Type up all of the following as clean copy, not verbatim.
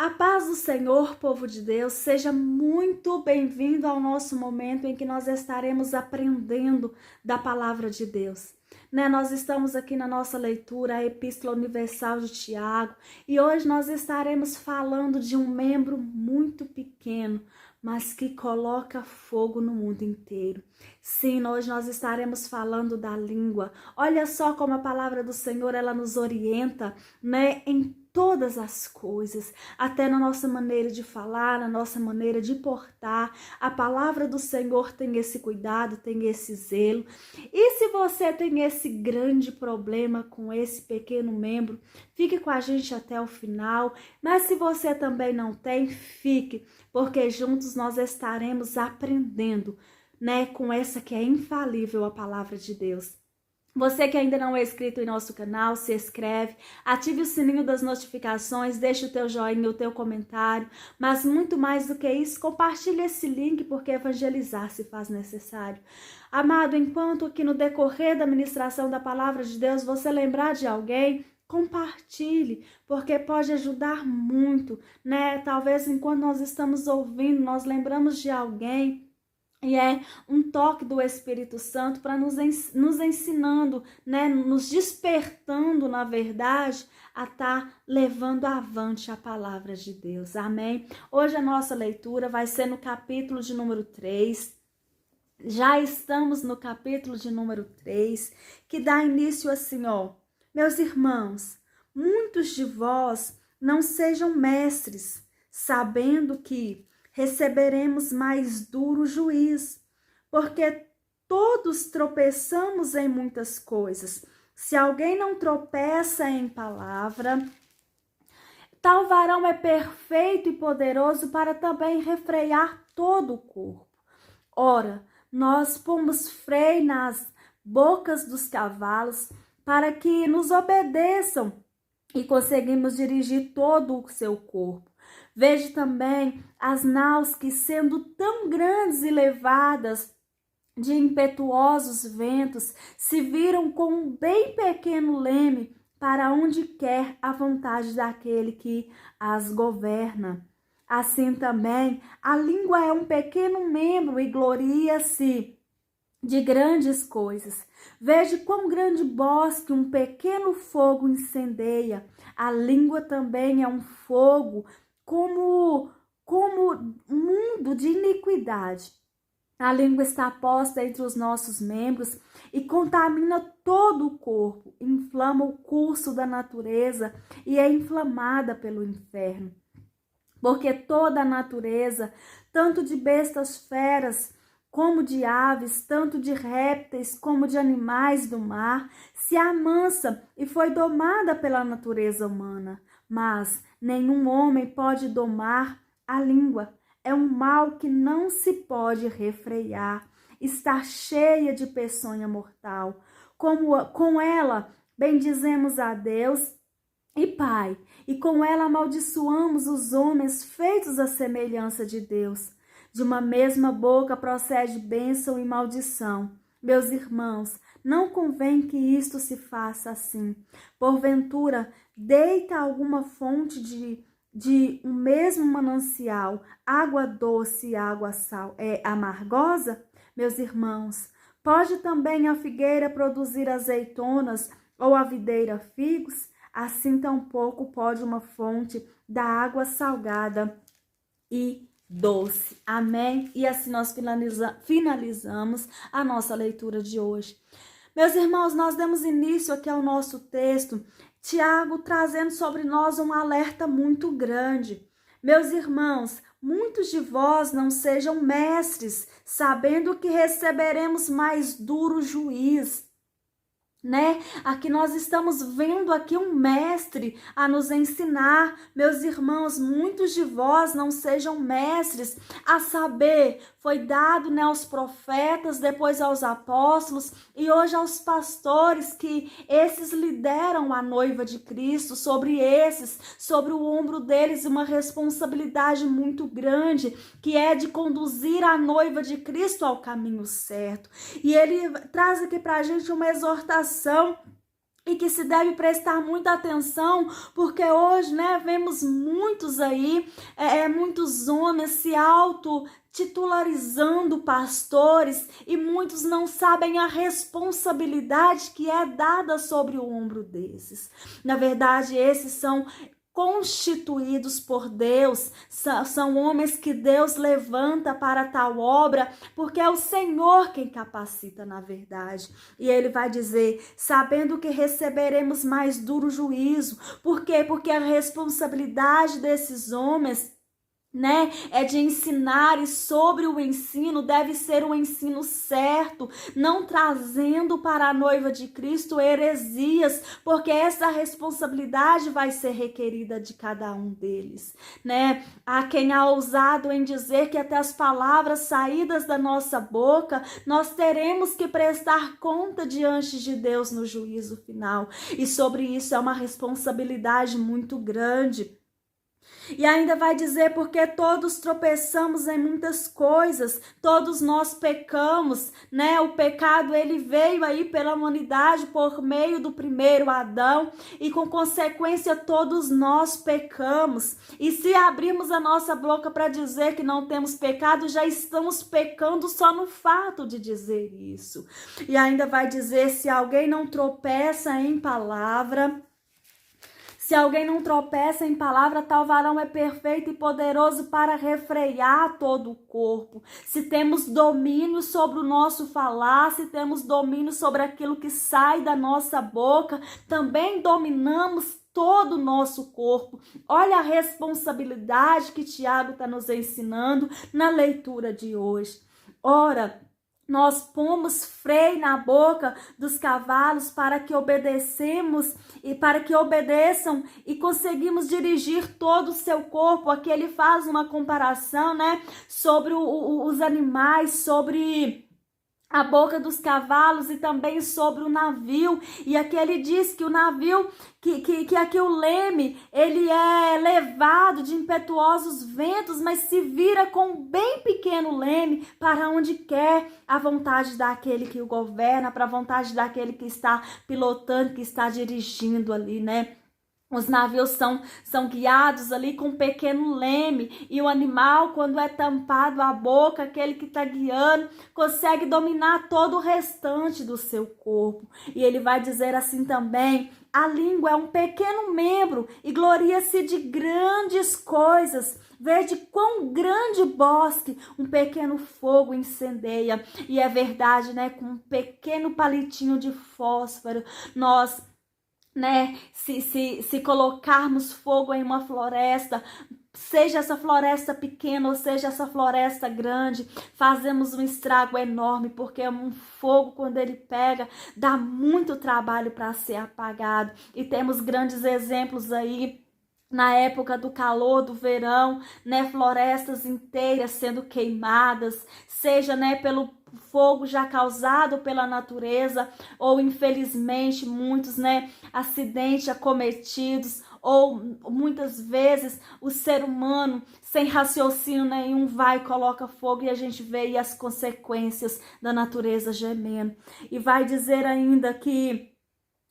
A paz do Senhor, povo de Deus, seja muito bem-vindo ao nosso momento em que nós estaremos aprendendo da palavra de Deus. Nós estamos aqui na nossa leitura, a Epístola Universal de Tiago, e hoje nós estaremos falando de um membro muito pequeno, mas que coloca fogo no mundo inteiro. Sim, hoje nós estaremos falando da língua. Olha só como a palavra do Senhor, ela nos orienta, em todas as coisas, até na nossa maneira de falar, na nossa maneira de portar. A palavra do Senhor tem esse cuidado, tem esse zelo. E se você tem esse grande problema com esse pequeno membro, fique com a gente até o final. Mas se você também não tem, fique, porque juntos nós estaremos aprendendo, com essa que é infalível, a palavra de Deus. Você que ainda não é inscrito em nosso canal, se inscreve, ative o sininho das notificações, deixe o teu joinha, o teu comentário, mas muito mais do que isso, compartilhe esse link, porque evangelizar se faz necessário. Amado, enquanto aqui no decorrer da ministração da palavra de Deus você lembrar de alguém, compartilhe, porque pode ajudar muito, Talvez enquanto nós estamos ouvindo, nós lembramos de alguém, e é um toque do Espírito Santo para nos ensinando, nos despertando, na verdade, a estar levando avante a palavra de Deus. Amém? Hoje a nossa leitura vai ser no capítulo de número 3. Já estamos no capítulo de número 3, que dá início assim, Meus irmãos, muitos de vós não sejam mestres, sabendo que receberemos mais duro juízo, porque todos tropeçamos em muitas coisas. Se alguém não tropeça em palavra, tal varão é perfeito e poderoso para também refrear todo o corpo. Ora, nós pomos freio nas bocas dos cavalos para que nos obedeçam e conseguimos dirigir todo o seu corpo. Veja também as naus que, sendo tão grandes e levadas de impetuosos ventos, se viram com um bem pequeno leme para onde quer a vontade daquele que as governa. Assim também, a língua é um pequeno membro e gloria-se de grandes coisas. Veja quão grande bosque um pequeno fogo incendeia. A língua também é um fogo, como mundo de iniquidade. A língua está posta entre os nossos membros e contamina todo o corpo, inflama o curso da natureza e é inflamada pelo inferno. Porque toda a natureza, tanto de bestas feras como de aves, tanto de répteis como de animais do mar, se amansa e foi domada pela natureza humana. Mas nenhum homem pode domar a língua. É um mal que não se pode refrear. Está cheia de peçonha mortal. Com ela bendizemos a Deus e Pai, e com ela amaldiçoamos os homens feitos à semelhança de Deus. De uma mesma boca procede bênção e maldição. Meus irmãos, não convém que isto se faça assim. Porventura, deita alguma fonte de um mesmo manancial, água doce e água amargosa? Meus irmãos, pode também a figueira produzir azeitonas ou a videira figos? Assim tampouco pode uma fonte da água salgada e doce. Amém? E assim nós finalizamos a nossa leitura de hoje. Meus irmãos, nós demos início aqui ao nosso texto, Tiago trazendo sobre nós um alerta muito grande. Meus irmãos, muitos de vós não sejam mestres, sabendo que receberemos mais duro juízo. Aqui nós estamos vendo aqui um mestre a nos ensinar. Meus irmãos, muitos de vós não sejam mestres, a saber, foi dado aos profetas, depois aos apóstolos e hoje aos pastores, que esses lideram a noiva de Cristo. Sobre o ombro deles, uma responsabilidade muito grande, que é de conduzir a noiva de Cristo ao caminho certo. E ele traz aqui pra gente uma exortação e que se deve prestar muita atenção, porque hoje, né, vemos muitos aí, muitos homens se titularizando pastores, e muitos não sabem a responsabilidade que é dada sobre o ombro desses. Na verdade, esses são constituídos por Deus, são homens que Deus levanta para tal obra, porque é o Senhor quem capacita, na verdade. E ele vai dizer, sabendo que receberemos mais duro juízo. Por quê? Porque a responsabilidade desses homens, né, é de ensinar, e sobre o ensino deve ser um ensino certo, não trazendo para a noiva de Cristo heresias, porque essa responsabilidade vai ser requerida de cada um deles, né? Há quem há ousado em dizer que até as palavras saídas da nossa boca nós teremos que prestar conta diante de Deus no juízo final, e sobre isso é uma responsabilidade muito grande. E ainda vai dizer, porque todos tropeçamos em muitas coisas, todos nós pecamos, né? O pecado, ele veio aí pela humanidade por meio do primeiro Adão, e com consequência todos nós pecamos. E se abrirmos a nossa boca para dizer que não temos pecado, já estamos pecando só no fato de dizer isso. E ainda vai dizer, se alguém não tropeça em palavra, se alguém não tropeça em palavra, tal varão é perfeito e poderoso para refrear todo o corpo. Se temos domínio sobre o nosso falar, se temos domínio sobre aquilo que sai da nossa boca, também dominamos todo o nosso corpo. Olha a responsabilidade que Tiago está nos ensinando na leitura de hoje. Ora, nós pomos freio na boca dos cavalos para que obedeçam e conseguimos dirigir todo o seu corpo. Aqui ele faz uma comparação, né, sobre os animais, sobre a boca dos cavalos e também sobre o navio. E aqui ele diz que o navio, que aqui o leme, ele é levado de impetuosos ventos, mas se vira com um bem pequeno leme para onde quer, a vontade daquele que o governa, para a vontade daquele que está pilotando, que está dirigindo ali, né? Os navios são guiados ali com um pequeno leme, e o animal, quando é tampado a boca, aquele que está guiando, consegue dominar todo o restante do seu corpo. E ele vai dizer assim também, a língua é um pequeno membro e gloria-se de grandes coisas. Vede quão grande bosque um pequeno fogo incendeia. E é verdade, né? Com um pequeno palitinho de fósforo, nós, né, se colocarmos fogo em uma floresta, seja essa floresta pequena ou seja essa floresta grande, fazemos um estrago enorme, porque um fogo, quando ele pega, dá muito trabalho para ser apagado. E temos grandes exemplos aí na época do calor, do verão, né, florestas inteiras sendo queimadas, seja, né, pelo fogo já causado pela natureza, ou infelizmente muitos, né, acidentes acometidos, ou muitas vezes o ser humano sem raciocínio nenhum vai e coloca fogo, e a gente vê aí as consequências da natureza gemendo. E vai dizer ainda que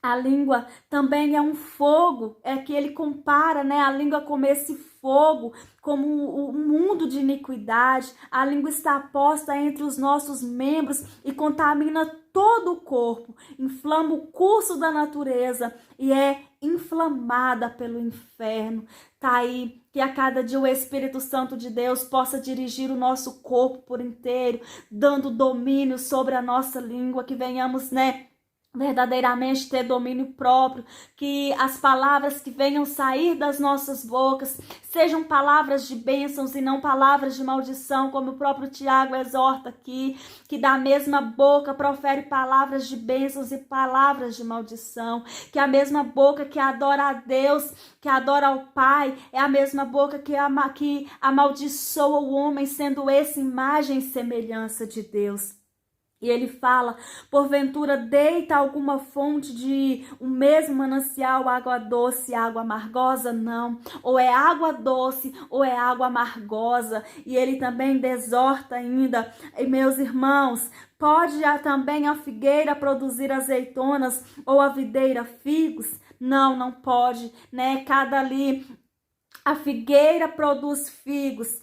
a língua também é um fogo, é que ele compara, né, a língua como esse fogo, como o mundo de iniquidade. A língua está posta entre os nossos membros e contamina todo o corpo, inflama o curso da natureza e é inflamada pelo inferno. Tá aí, que a cada dia o Espírito Santo de Deus possa dirigir o nosso corpo por inteiro, dando domínio sobre a nossa língua, que venhamos, né, verdadeiramente ter domínio próprio, que as palavras que venham sair das nossas bocas sejam palavras de bênçãos e não palavras de maldição, como o próprio Tiago exorta aqui, que da mesma boca profere palavras de bênçãos e palavras de maldição, que a mesma boca que adora a Deus, que adora ao Pai, é a mesma boca que amaldiçoa o homem, sendo esse imagem e semelhança de Deus. E ele fala, porventura deita alguma fonte de o mesmo manancial, água doce, água amargosa? Não, ou é água doce ou é água amargosa. E ele também exorta ainda, e meus irmãos, pode também a figueira produzir azeitonas ou a videira figos? Não, não pode, né? Cada ali, a figueira produz figos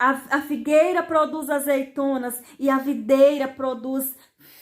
a figueira produz azeitonas e a videira produz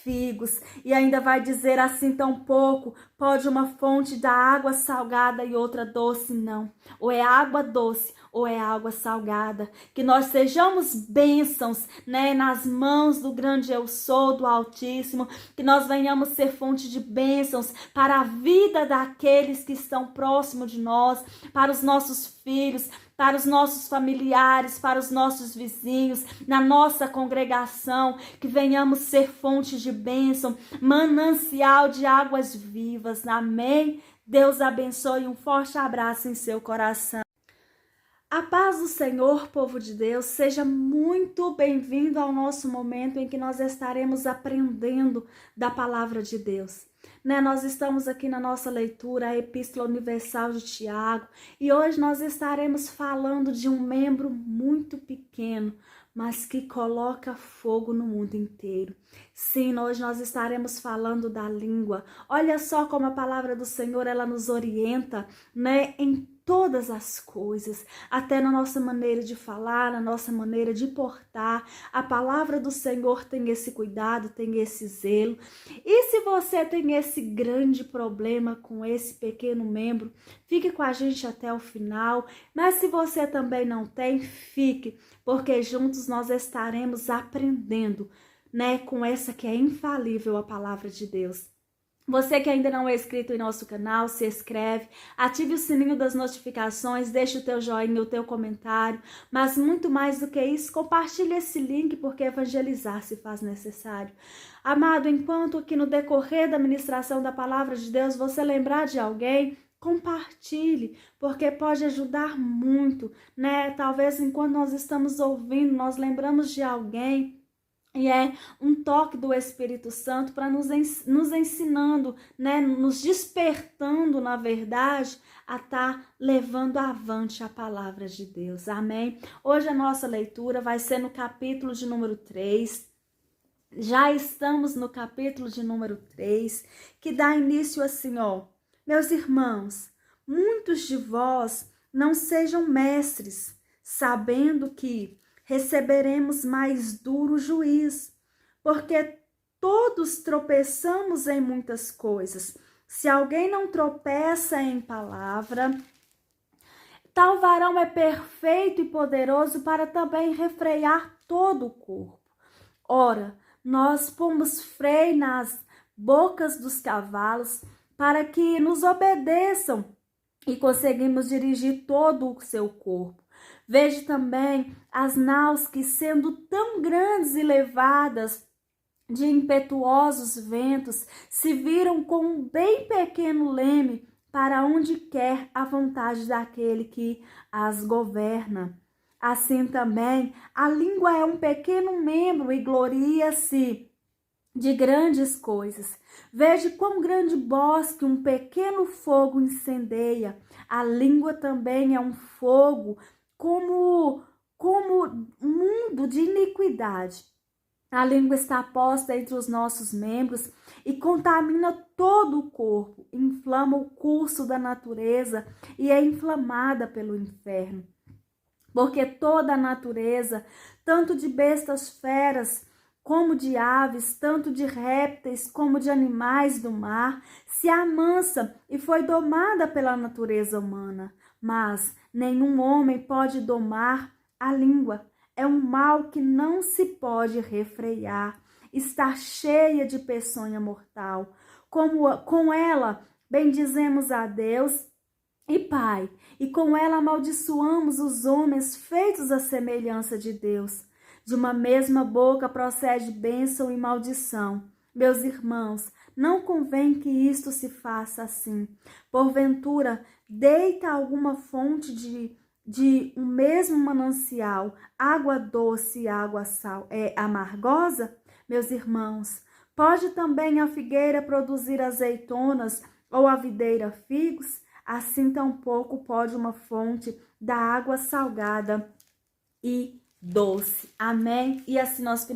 figos. E ainda vai dizer assim, tão pouco pode uma fonte da água salgada e outra doce? Não. Ou é água doce ou é água salgada. Que nós sejamos bênçãos, né, nas mãos do grande eu sou, do Altíssimo. Que nós venhamos ser fonte de bênçãos para a vida daqueles que estão próximos de nós, para os nossos filhos, para os nossos familiares, para os nossos vizinhos, na nossa congregação, que venhamos ser fonte de bênção, manancial de águas vivas. Amém? Deus abençoe, um forte abraço em seu coração. A paz do Senhor, povo de Deus, seja muito bem-vindo ao nosso momento em que nós estaremos aprendendo da palavra de Deus. Nós estamos aqui na nossa leitura, a Epístola Universal de Tiago, e hoje nós estaremos falando de um membro muito pequeno, mas que coloca fogo no mundo inteiro. Sim, hoje nós estaremos falando da língua. Olha só como a palavra do Senhor, ela nos orienta, né, em todas as coisas, até na nossa maneira de falar, na nossa maneira de portar. A palavra do Senhor tem esse cuidado, tem esse zelo. E se você tem esse grande problema com esse pequeno membro, fique com a gente até o final. Mas se você também não tem, fique, porque juntos nós estaremos aprendendo, né, com essa que é infalível, a palavra de Deus. Você que ainda não é inscrito em nosso canal, se inscreve, ative o sininho das notificações, deixe o teu joinha, o teu comentário, mas muito mais do que isso, compartilhe esse link, porque evangelizar se faz necessário. Amado, enquanto aqui no decorrer da ministração da palavra de Deus, você lembrar de alguém, compartilhe, porque pode ajudar muito, né? Talvez enquanto nós estamos ouvindo, nós lembramos de alguém, e é um toque do Espírito Santo para nos ensinando, né, nos despertando, na verdade, a estar levando avante a palavra de Deus. Amém? Hoje a nossa leitura vai ser no capítulo de número 3. Já estamos no capítulo de número 3, que dá início assim, ó. Meus irmãos, muitos de vós não sejam mestres, sabendo que receberemos mais duro juízo, porque todos tropeçamos em muitas coisas. Se alguém não tropeça em palavra, tal varão é perfeito e poderoso para também refrear todo o corpo. Ora, nós pomos freio nas bocas dos cavalos para que nos obedeçam e conseguimos dirigir todo o seu corpo. Veja também as naus que, sendo tão grandes e levadas de impetuosos ventos, se viram com um bem pequeno leme para onde quer a vontade daquele que as governa. Assim também, a língua é um pequeno membro e gloria-se de grandes coisas. Veja quão grande bosque um pequeno fogo incendeia. A língua também é um fogo, como mundo de iniquidade. A língua está posta entre os nossos membros e contamina todo o corpo, inflama o curso da natureza e é inflamada pelo inferno. Porque toda a natureza, tanto de bestas feras como de aves, tanto de répteis como de animais do mar, se amansa e foi domada pela natureza humana. Mas nenhum homem pode domar a língua. É um mal que não se pode refrear. Está cheia de peçonha mortal. Com ela bendizemos a Deus e Pai, e com ela amaldiçoamos os homens feitos à semelhança de Deus. De uma mesma boca procede bênção e maldição. Meus irmãos, não convém que isto se faça assim. Porventura, deita alguma fonte de um mesmo manancial, água doce e água amargosa? Meus irmãos, pode também a figueira produzir azeitonas ou a videira figos? Assim tampouco pode uma fonte da água salgada e doce. Amém? E assim nós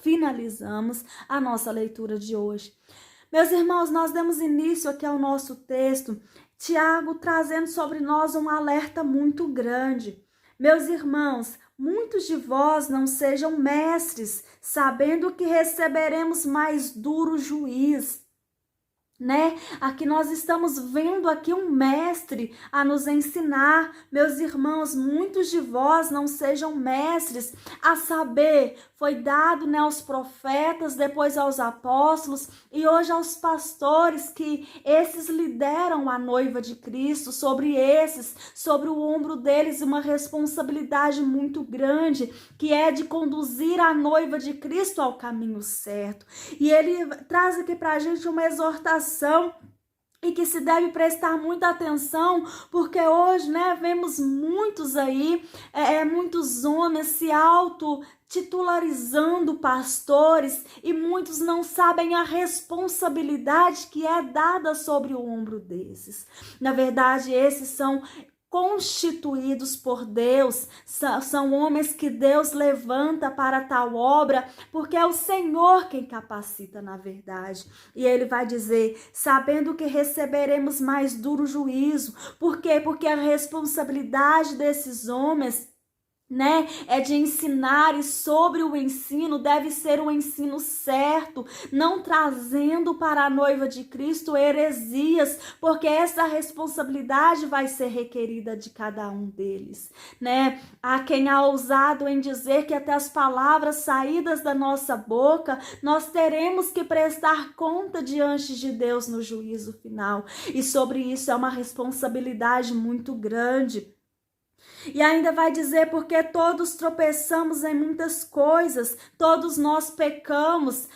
finalizamos a nossa leitura de hoje. Meus irmãos, nós demos início aqui ao nosso texto, Tiago trazendo sobre nós um alerta muito grande. Meus irmãos, muitos de vós não sejam mestres, sabendo que receberemos mais duro juiz. Aqui nós estamos vendo aqui um mestre a nos ensinar. Meus irmãos, muitos de vós não sejam mestres, a saber, foi dado aos profetas, depois aos apóstolos e hoje aos pastores, que esses lideram a noiva de Cristo. Sobre o ombro deles, uma responsabilidade muito grande, que é de conduzir a noiva de Cristo ao caminho certo. E ele traz aqui pra gente uma exortação e que se deve prestar muita atenção, porque hoje, vemos muitos aí, muitos homens se auto-titularizando pastores e muitos não sabem a responsabilidade que é dada sobre o ombro desses. Na verdade, esses são constituídos por Deus, são homens que Deus levanta para tal obra, porque é o Senhor quem capacita, na verdade. E ele vai dizer, sabendo que receberemos mais duro juízo. Por quê? Porque a responsabilidade desses homens é de ensinar, e sobre o ensino deve ser um ensino certo, não trazendo para a noiva de Cristo heresias, porque essa responsabilidade vai ser requerida de cada um deles, Há quem há ousado em dizer que até as palavras saídas da nossa boca, nós teremos que prestar conta diante de Deus no juízo final, e sobre isso é uma responsabilidade muito grande. E ainda vai dizer, porque todos tropeçamos em muitas coisas, todos nós pecamos,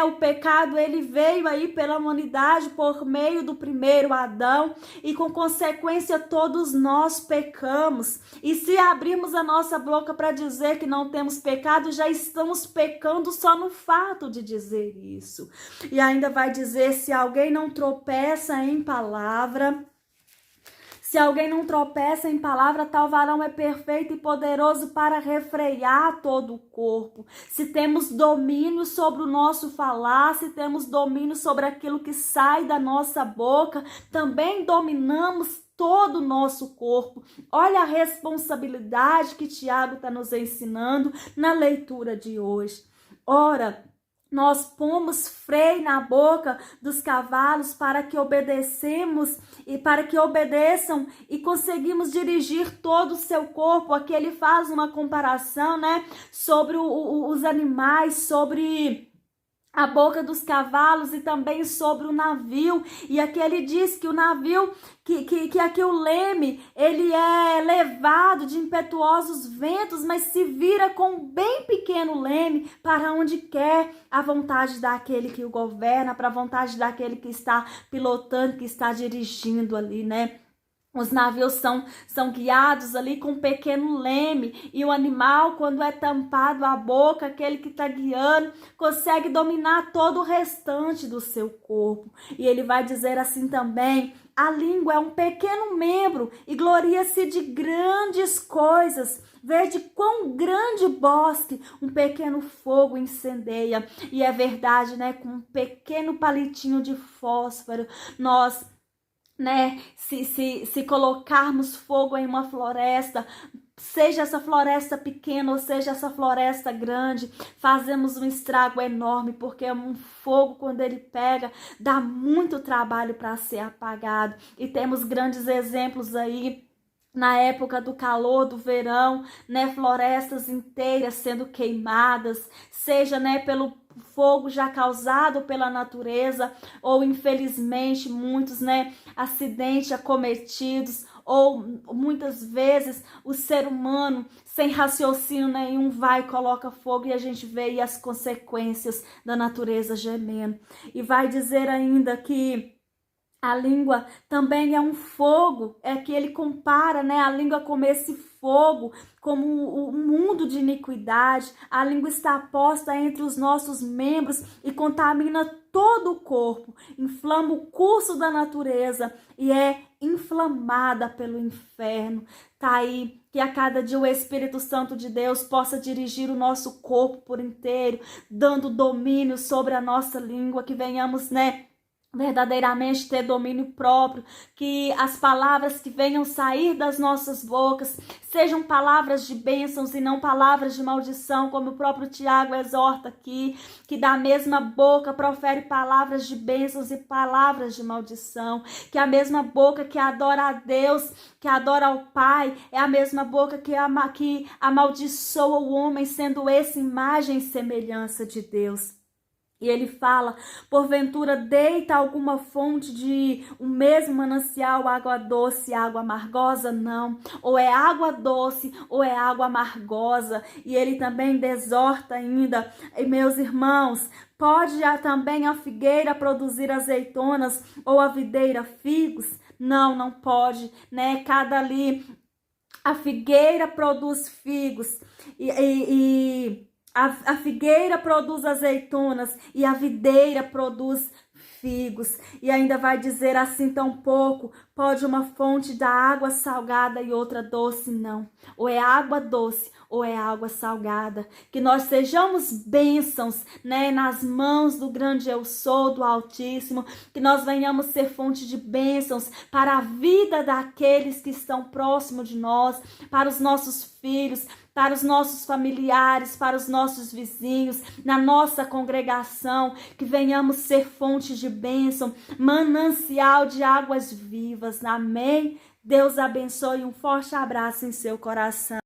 O pecado, ele veio aí pela humanidade por meio do primeiro Adão e com consequência todos nós pecamos. E se abrirmos a nossa boca para dizer que não temos pecado, já estamos pecando só no fato de dizer isso. E ainda vai dizer, se alguém não tropeça em palavra, tal varão é perfeito e poderoso para refrear todo o corpo. Se temos domínio sobre o nosso falar, se temos domínio sobre aquilo que sai da nossa boca, também dominamos todo o nosso corpo. Olha a responsabilidade que Tiago está nos ensinando na leitura de hoje. Ora, nós pomos freio na boca dos cavalos para que obedeçam e conseguimos dirigir todo o seu corpo. Aqui ele faz uma comparação, sobre os animais, sobre a boca dos cavalos e também sobre o navio. E aqui ele diz que o navio, que aqui o leme, ele é levado de impetuosos ventos, mas se vira com um bem pequeno leme para onde quer, a vontade daquele que o governa, para a vontade daquele que está pilotando, que está dirigindo ali, Os navios são guiados ali com um pequeno leme, e o animal, quando é tampado a boca, aquele que está guiando, consegue dominar todo o restante do seu corpo. E ele vai dizer assim também, a língua é um pequeno membro e gloria-se de grandes coisas. Vede quão grande bosque um pequeno fogo incendeia. E é verdade, com um pequeno palitinho de fósforo, nós se colocarmos fogo em uma floresta, seja essa floresta pequena ou seja essa floresta grande, fazemos um estrago enorme, porque um fogo, quando ele pega, dá muito trabalho para ser apagado. E temos grandes exemplos aí na época do calor, do verão, florestas inteiras sendo queimadas, seja pelo fogo já causado pela natureza, ou infelizmente muitos acidentes acometidos, ou muitas vezes o ser humano sem raciocínio nenhum vai e coloca fogo, e a gente vê aí as consequências da natureza gemendo. E vai dizer ainda que A língua também é um fogo, é que ele compara, né, a língua como esse fogo, como um mundo de iniquidade. A língua está posta entre os nossos membros e contamina todo o corpo, inflama o curso da natureza e é inflamada pelo inferno. Tá aí, que a cada dia o Espírito Santo de Deus possa dirigir o nosso corpo por inteiro, dando domínio sobre a nossa língua, que venhamos, né, verdadeiramente ter domínio próprio, que as palavras que venham sair das nossas bocas sejam palavras de bênçãos e não palavras de maldição, como o próprio Tiago exorta aqui, que da mesma boca profere palavras de bênçãos e palavras de maldição, que a mesma boca que adora a Deus, que adora ao Pai, é a mesma boca que amaldiçoa o homem, sendo esse imagem e semelhança de Deus. E ele fala, porventura deita alguma fonte de um mesmo manancial, água doce, água amargosa? Não, ou é água doce ou é água amargosa. E ele também exorta ainda, meus irmãos, pode também a figueira produzir azeitonas ou a videira figos? Não, não pode, né? Cada ali, a figueira produz figos a figueira produz azeitonas e a videira produz figos. E ainda vai dizer assim, tão pouco pode uma fonte da água salgada e outra doce? Não. Ou é água doce ou é água salgada. Que nós sejamos bênçãos, né, nas mãos do grande Eu Sou, do Altíssimo. Que nós venhamos ser fonte de bênçãos para a vida daqueles que estão próximos de nós, para os nossos filhos, para os nossos familiares, para os nossos vizinhos, na nossa congregação, que venhamos ser fonte de bênção, manancial de águas vivas. Amém? Deus abençoe, um forte abraço em seu coração.